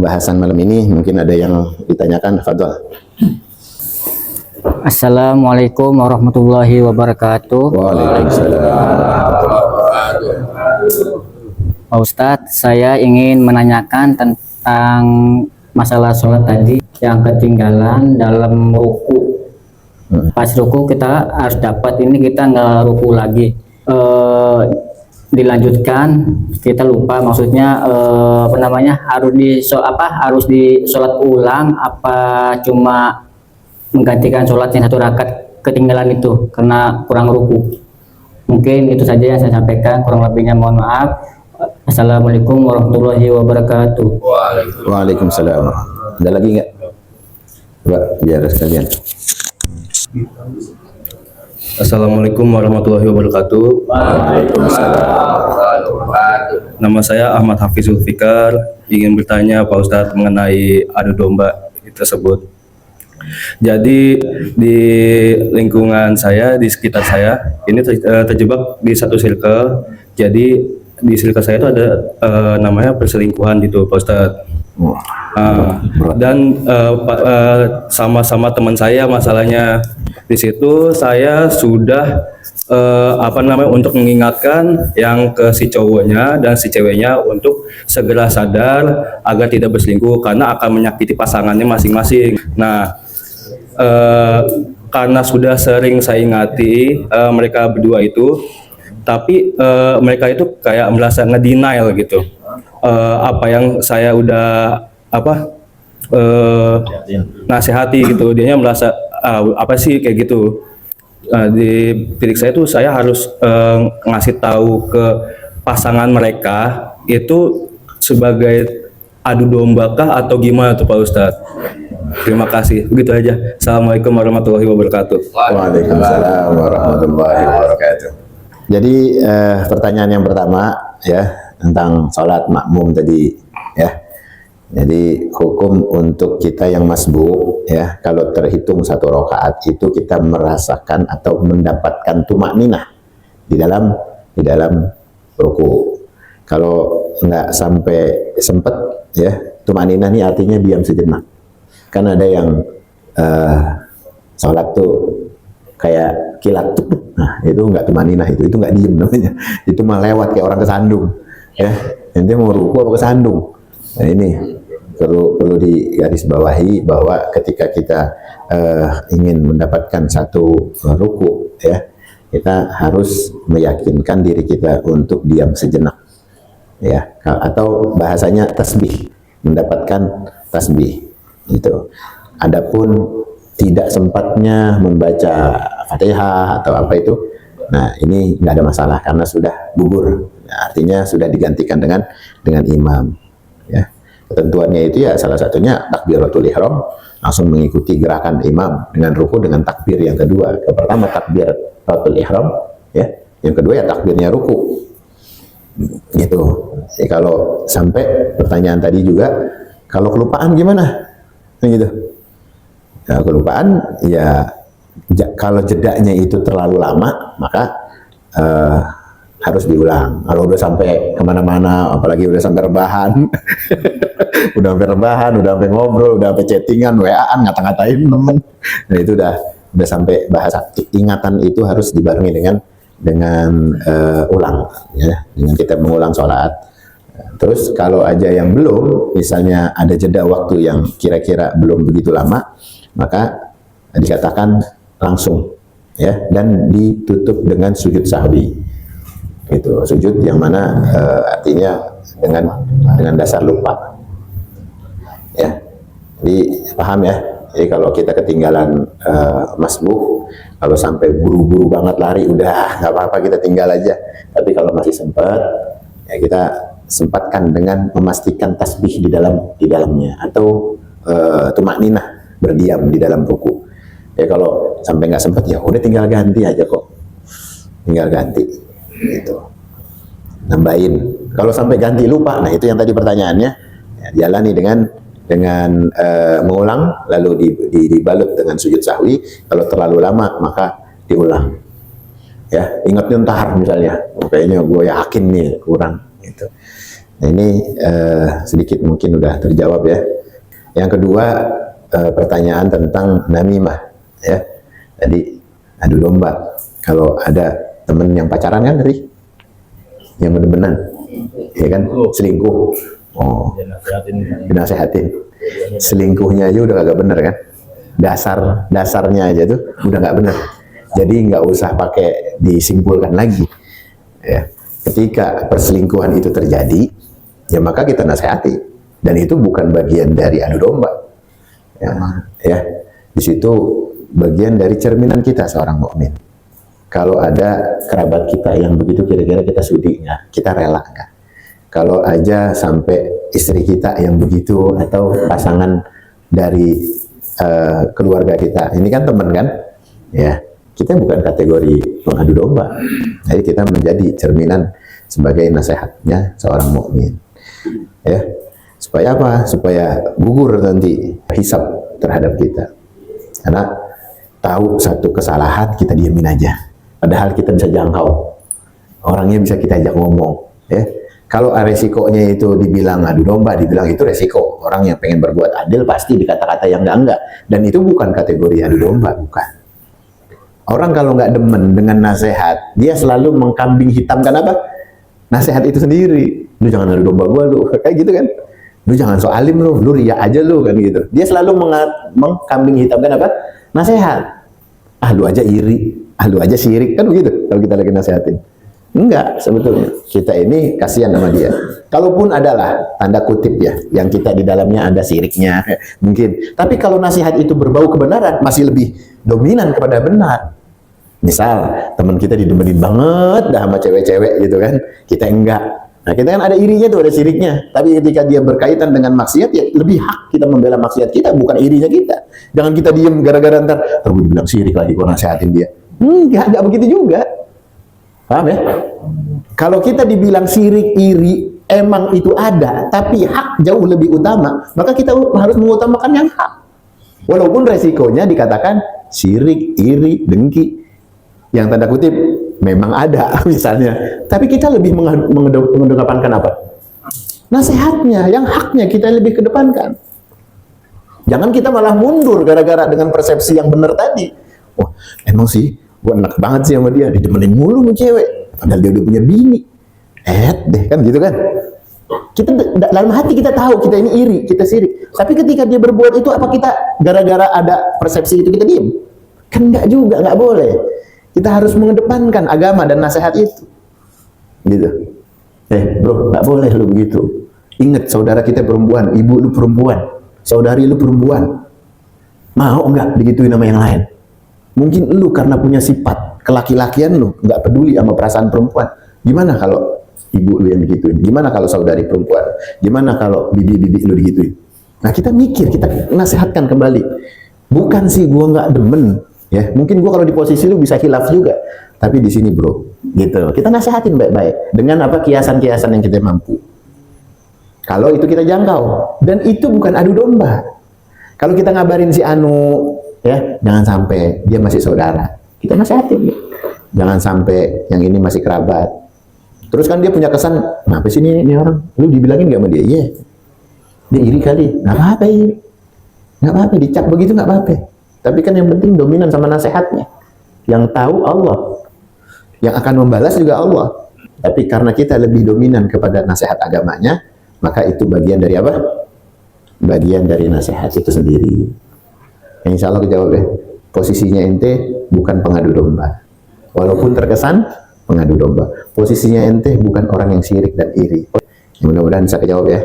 pembahasan malam ini. Mungkin ada yang ditanyakan, fadhol. Assalamualaikum warahmatullahi wabarakatuh. Waalaikumsalam. Pak Ustadz, saya ingin menanyakan tentang masalah sholat tadi yang ketinggalan dalam ruku. Pas ruku kita harus dapat, ini kita nggak ruku lagi. Dilanjutkan, kita lupa, maksudnya harus di sholat ulang apa cuma menggantikan sholat yang 1 rakaat ketinggalan itu karena kurang ruku. Mungkin itu saja yang saya sampaikan, kurang lebihnya mohon maaf. Assalamualaikum warahmatullahi wabarakatuh. Waalaikumsalam. Ada lagi nggak? Mbak, biar sekalian. Assalamualaikum warahmatullahi wabarakatuh. Nama saya Ahmad Hafizul Fikar, ingin bertanya Pak Ustadz mengenai adu domba tersebut. Jadi di lingkungan saya, di sekitar saya, ini terjebak di satu circle. Jadi di circle saya itu ada namanya perselingkuhan gitu Pak Ustadz. Dan sama-sama teman saya masalahnya. Di situ saya sudah untuk mengingatkan yang ke si cowoknya dan si ceweknya untuk segera sadar agar tidak berselingkuh karena akan menyakiti pasangannya masing-masing. Nah, karena sudah sering saya ingati mereka berdua itu, tapi mereka itu kayak merasa ngedenial gitu. Apa yang saya udah nasihati gitu, dianya merasa apa sih kayak gitu. Di titik saya tuh saya harus ngasih tahu ke pasangan mereka itu sebagai adu domba kah atau gimana tuh Pak Ustadz? Terima kasih, begitu aja. Assalamualaikum warahmatullahi wabarakatuh. Waalaikumsalam warahmatullahi wabarakatuh. Jadi pertanyaan yang pertama ya tentang sholat makmum tadi ya. Jadi hukum untuk kita yang masbuk ya, kalau terhitung 1 rakaat itu kita merasakan atau mendapatkan tumakninah di dalam ruku. Kalau nggak sampai sempet ya, tumakninah ini artinya diam sejenak. Kan ada yang sholat tuh kayak kilat tuh, nah itu nggak tumakninah, itu nggak diem namanya, itu mah lewat kayak orang kesandung ya. Nanti mau ruku apa kesandung. Nah ini perlu digarisbawahi bahwa ketika kita ingin mendapatkan satu ruku ya, kita harus meyakinkan diri kita untuk diam sejenak ya, atau bahasanya tasbih, mendapatkan tasbih itu. Adapun tidak sempatnya membaca Fatihah atau apa itu, nah ini nggak ada masalah karena sudah gugur, nah, artinya sudah digantikan dengan imam ya. Ketentuannya itu ya salah satunya takbiratul ihram, langsung mengikuti gerakan imam dengan ruku dengan takbir yang kedua. Yang pertama takbiratul ihram ya, yang kedua ya takbirnya ruku. Gitu. Jadi kalau sampai pertanyaan tadi juga, kalau kelupaan gimana? Gitu. Ya, kelupaan ya kalau jedanya itu terlalu lama maka harus diulang. Kalau udah sampai kemana-mana, apalagi udah sampai rebahan, udah sampai ngobrol, udah sampai chattingan, WA-an, ngata-ngatain teman, nah itu udah sampai bahasa. Ingatan itu harus dibarengi dengan ulang, ya, dengan kita mengulang sholat. Terus kalau aja yang belum, misalnya ada jeda waktu yang kira-kira belum begitu lama, maka dikatakan langsung, ya, dan ditutup dengan sujud sahwi. Itu sujud yang mana artinya dengan dasar lupa ya. Jadi paham ya. Jadi kalau kita ketinggalan masbuk, kalau sampai buru-buru banget lari, udah nggak apa-apa, kita tinggal aja. Tapi kalau masih sempat ya kita sempatkan dengan memastikan tasbih di dalamnya, atau tumakninah, berdiam di dalam ruku. Ya kalau sampai nggak sempat ya udah tinggal ganti aja kok, tinggal ganti. Gitu. Nambahin. Kalau sampai ganti lupa, nah itu yang tadi pertanyaannya, ya, jalani dengan mengulang, lalu dibalut dengan sujud sahwi. Kalau terlalu lama maka diulang. Ya, ingat ntar misalnya, kayaknya gue yakin nih kurang. Gitu. Nah, ini sedikit mungkin udah terjawab ya. Yang kedua, pertanyaan tentang namimah ya. Jadi adu domba. Kalau ada temen yang pacaran kan ngeri, yang benar-benar ya kan selingkuh, oh dinasehatin, selingkuhnya aja udah kagak bener kan, dasarnya aja tuh udah nggak bener. Jadi nggak usah pakai disimpulkan lagi ya. Ketika perselingkuhan itu terjadi, ya maka kita nasihati, dan itu bukan bagian dari adu domba ya. Di situ bagian dari cerminan kita seorang mukmin. Kalau ada kerabat kita yang begitu, kira-kira kita sudi nggak? Kita rela nggak? Kalau aja sampai istri kita yang begitu, atau pasangan dari keluarga kita, ini kan teman kan? Ya, kita bukan kategori pengadu domba. Jadi kita menjadi cerminan sebagai nasihatnya seorang mukmin. Ya, supaya apa? Supaya gugur nanti hisab terhadap kita. Karena tahu satu kesalahan kita diamin aja. Padahal kita bisa jangkau, orangnya bisa kita ajak ngomong. Ya, kalau resikonya itu dibilang adu domba, dibilang itu resiko. Orang yang pengen berbuat adil pasti dikata-kata yang enggak. Dan itu bukan kategori adu domba, bukan. Orang kalau nggak demen dengan nasihat, dia selalu mengkambing hitamkan apa? Nasihat itu sendiri. Lu jangan adu domba gua lu, kayak gitu kan? Lu jangan so alim lu riya aja lu kan gitu. Dia selalu mengkambing hitamkan apa? Nasihat. Ah lu aja iri. Lu aja syirik kan begitu kalau kita lagi nasihatin. Enggak, sebetulnya kita ini kasihan sama dia. Kalaupun adalah tanda kutip ya, yang kita di dalamnya ada syiriknya mungkin. Tapi kalau nasihat itu berbau kebenaran, masih lebih dominan kepada benar. Misal teman kita didemenin banget dah sama cewek-cewek gitu kan, kita enggak. Nah kita kan ada irinya tuh, ada syiriknya. Tapi ketika dia berkaitan dengan maksiat, ya lebih hak kita membela maksiat kita, bukan irinya kita. Jangan kita diem gara-gara ntar gue bilang syirik lagi, gue nasihatin dia. Enggak begitu juga. Paham ya? Kalau kita dibilang syirik, iri, emang itu ada, tapi hak jauh lebih utama, maka kita harus mengutamakan yang hak. Walaupun resikonya dikatakan syirik, iri, dengki, yang tanda kutip memang ada misalnya. Tapi kita lebih mengedepankan apa? Nasihatnya, yang haknya kita lebih kedepankan. Jangan kita malah mundur gara-gara dengan persepsi yang benar tadi. Wah, emang sih gue enak banget sih sama dia, didemenin mulu sama cewek, padahal dia udah punya bini. Deh kan gitu kan. Kita dalam hati kita tahu kita ini iri, kita sirik. Tapi ketika dia berbuat itu, apa kita gara-gara ada persepsi itu kita diem? Kan enggak juga, enggak boleh. Kita harus mengedepankan agama dan nasihat itu. Gitu. Bro, enggak boleh lu begitu. Ingat saudara kita perempuan, ibu lu perempuan, saudari lu perempuan. Mau enggak digituin sama yang lain? Mungkin lu karena punya sifat kelaki-lakian lu nggak peduli sama perasaan perempuan. Gimana kalau ibu lu yang digituin? Gimana kalau saudari perempuan? Gimana kalau bibi-bibi lu digituin? Nah kita mikir, kita nasihatkan kembali. Bukan sih gua nggak demen, ya. Mungkin gua kalau di posisi lu bisa khilaf juga. Tapi di sini bro, gitu. Kita nasihatin baik-baik dengan apa kiasan-kiasan yang kita mampu. Kalau itu kita jangkau, dan itu bukan adu domba. Kalau kita ngabarin si Anu, ya jangan sampai dia masih saudara, kita nasihatin. Jangan sampai yang ini masih kerabat. Terus kan dia punya kesan, kenapa sih ini orang? Lu dibilangin gak sama dia? Iya. Dia iri kali. Nggak apa-apa iri. Nggak apa-apa, dicap begitu nggak apa-apa. Tapi kan yang penting dominan sama nasihatnya. Yang tahu Allah. Yang akan membalas juga Allah. Tapi karena kita lebih dominan kepada nasihat agamanya, maka itu bagian dari apa? Bagian dari nasihat itu sendiri. Insya Allah dijawab ya. Posisinya ente bukan pengadu domba. Walaupun terkesan pengadu domba. Posisinya ente bukan orang yang syirik dan iri. Mudah-mudahan bisa kejawab ya.